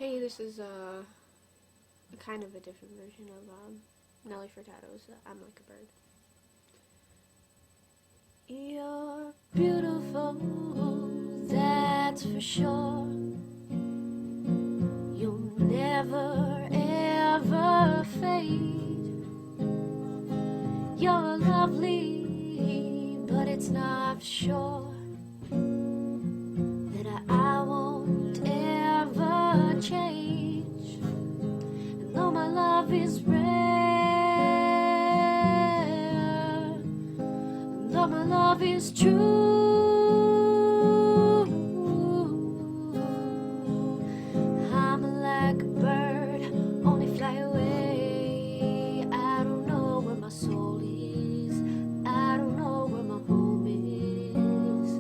Hey, this is a kind of a different version of Nelly Furtado's I'm Like a Bird. You're beautiful, that's for sure. You'll never ever fade. You're lovely, but it's not sure that I won't ever change. And though my love is rare, and though my love is true, I'm like a bird, only fly away. I don't know where my soul is, I don't know where my home is.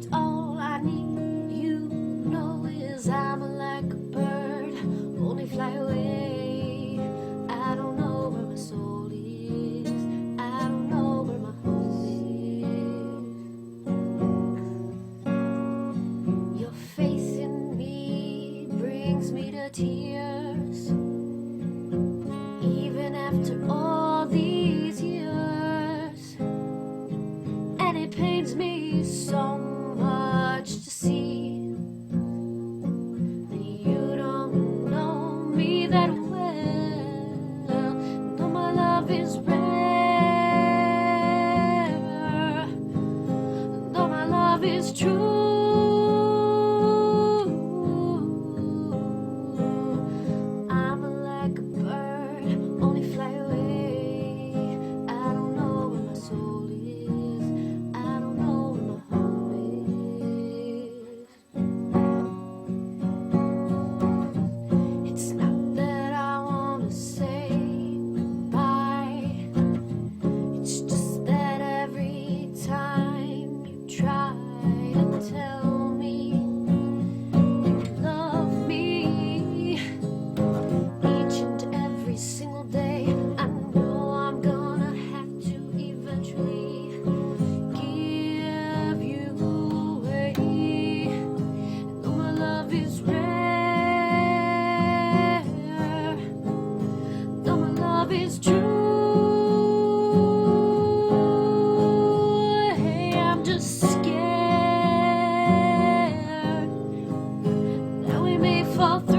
And all I need you to know is I'm like a bird, only fly away. I don't know where my soul is, I don't know where my home is. Your faith in me brings me to tears, even after all these years. And it pains me so much to see that you don't know me that well. Though my love is rare, though my love is true, I'm like a bird, only fly away. I don't know where my soul is, I don't know where my home is. It's not that I want to say goodbye, it's just that every time you try to tell me you love me, each and every single day, I know I'm gonna have to eventually give you away. And though my love is rare, though my love is true, hey, I'm just scared that we may fall through.